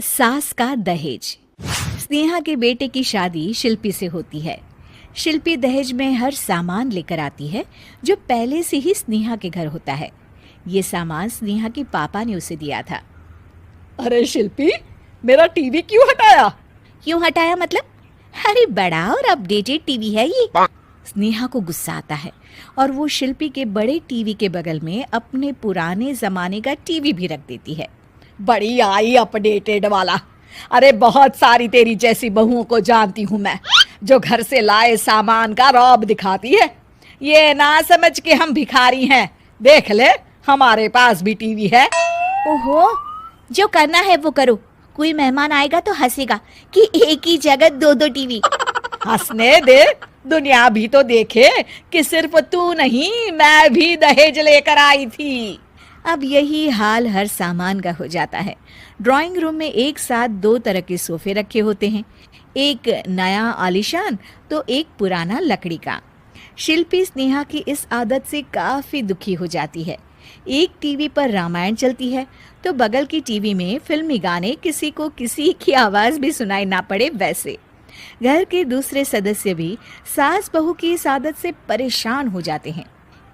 सास का दहेज। स्नेहा के बेटे की शादी शिल्पी से होती है। शिल्पी दहेज में हर सामान लेकर आती है जो पहले से ही स्नेहा के घर होता है। ये सामान स्नेहा के पापा ने उसे दिया था। अरे शिल्पी, मेरा टीवी क्यों हटाया? क्यों हटाया मतलब? अरे बड़ा और अपडेटेड टीवी है ये। स्नेहा को गुस्सा आता है और वो शिल्पी के बड़े टीवी के बगल में अपने पुराने जमाने का टीवी भी रख देती है। बड़ी आई अपडेटेड वाला। अरे बहुत सारी तेरी जैसी बहुओं को जानती हूँ मैं, जो घर से लाए सामान का रौब दिखाती है। ये ना समझ के हम भिखारी हैं। देख ले, हमारे पास भी टीवी है। ओहो, जो करना है वो करो। कोई मेहमान आएगा तो हंसेगा कि एक ही जगह दो दो टीवी। हंसने दे, दुनिया भी तो देखे कि सिर्फ तू नहीं, मैं भी दहेज लेकर आई थी। अब यही हाल हर सामान का हो जाता है। ड्राइंग रूम में एक साथ दो तरह के सोफे रखे होते हैं, एक नया आलीशान तो एक पुराना लकड़ी का। शिल्पी स्नेहा की इस आदत से काफी दुखी हो जाती है। एक टीवी पर रामायण चलती है तो बगल की टीवी में फिल्मी गाने, किसी को किसी की आवाज भी सुनाई ना पड़े वैसे। घर के दूसरे सदस्य भी सास बहू की इस आदत से परेशान हो जाते हैं।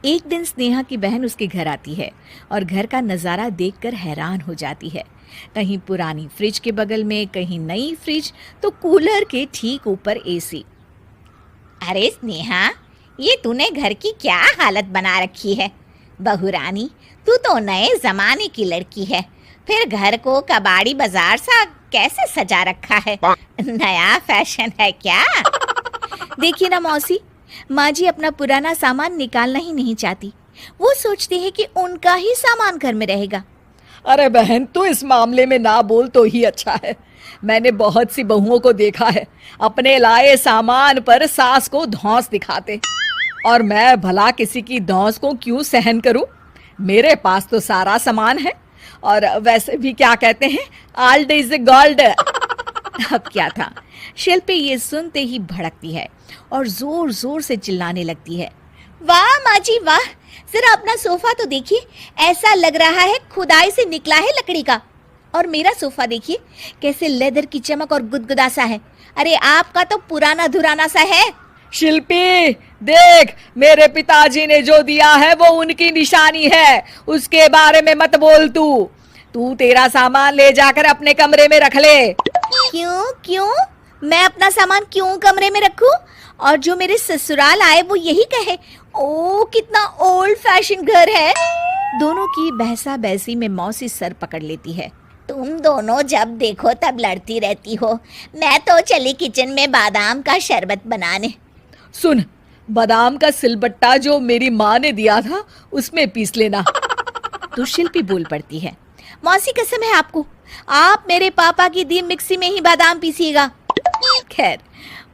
एक दिन स्नेहा की बहन उसके घर आती है और घर का नज़ारा देखकर हैरान हो जाती है। कहीं पुरानी फ्रिज के बगल में, कहीं नई फ्रिज, तो कूलर के ठीक ऊपर एसी। अरे स्नेहा, ये तूने घर की क्या हालत बना रखी है? बहू रानी, तू तो नए जमाने की लड़की है, फिर घर को कबाड़ी बाजार सा कैसे सजा रखा है? नया फैशन है क्या? देखिए ना मौसी, माँ जी अपना पुराना सामान निकालना ही नहीं चाहती। वो सोचते हैं कि उनका ही सामान घर में रहेगा। अरे बहन, तू इस मामले में ना बोल तो ही अच्छा है। मैंने बहुत सी बहुओं को देखा है अपने लाए सामान पर सास को धौंस दिखाते, और मैं भला किसी की धौंस को क्यों सहन करूं? मेरे पास तो सारा सामान है, और वैसे भी क्या कहते हैं, ओल्ड इज गोल्ड। अब क्या था, शिल्पी ये सुनते ही भड़कती है और जोर जोर से चिल्लाने लगती है। वाह माँ जी वाह, जरा अपना सोफा तो देखिए, ऐसा लग रहा है खुदाई से निकला है लकड़ी का। और मेरा सोफा देखिए कैसे लेदर की चमक और गुदगुदा सा है। अरे आपका तो पुराना धुराना सा है। शिल्पी देख, मेरे पिताजी ने जो दिया है वो उनकी निशानी है, उसके बारे में मत बोल। तू तेरा सामान ले जाकर अपने कमरे में रख ले। क्यों? मैं अपना सामान क्यों कमरे में रखूं? और जो मेरे ससुराल आए वो यही कहे, ओ कितना ओल्ड फैशन घर है। दोनों की बहसा बहसी में मौसी सर पकड़ लेती है। तुम दोनों जब देखो तब लड़ती रहती हो। मैं तो चली किचन में बादाम का शरबत बनाने। सुन, बादाम का सिलबट्टा जो मेरी माँ ने दिया था उसमें पीस लेना। तो शिल्पी बोल पड़ती है, मौसी कसम है आपको, आप मेरे पापा की दी मिक्सी में ही बादाम पीसिएगा। खैर,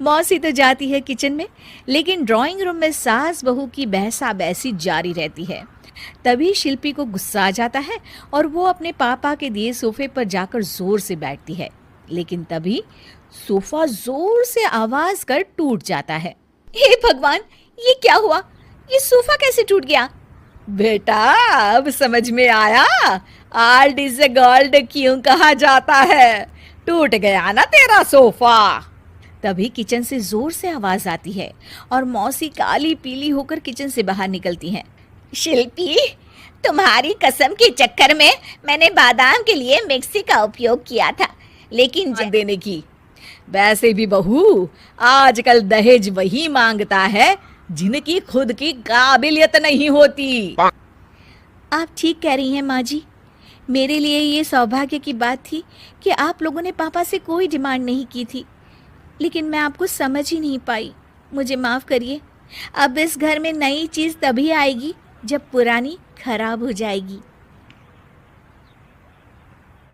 मौसी तो जाती है किचन में, लेकिन ड्राइंग रूम में सास बहू की बहसा बहसी जारी रहती है। तभी शिल्पी को गुस्सा आ जाता है और वो अपने पापा के दिए सोफे पर जाकर जोर से बैठती है, लेकिन तभी सोफा जोर से आवाज कर टूट जाता है। हे भगवान, ये क्या हुआ? ये सोफा कैसे टूट गया? बेटा, अब समझ में आया ओल्ड इज गोल्ड क्यों कहा जाता है। टूट गया ना तेरा सोफा। तभी किचन से जोर से आवाज आती है और मौसी काली पीली होकर किचन से बाहर निकलती हैं। शिल्पी, तुम्हारी कसम के चक्कर में मैंने बादाम के लिए मिक्सी का उपयोग किया था, लेकिन देने की। वैसे भी बहू, आजकल दहेज वही मांगता है जिनकी खुद की काबिलियत नहीं होती। आप ठीक कह रही हैं माँ जी। मेरे लिए ये सौभाग्य की बात थी कि आप लोगों ने पापा से कोई डिमांड नहीं की थी, लेकिन मैं आपको समझ ही नहीं पाई। मुझे माफ़ करिए। अब इस घर में नई चीज़ तभी आएगी जब पुरानी खराब हो जाएगी।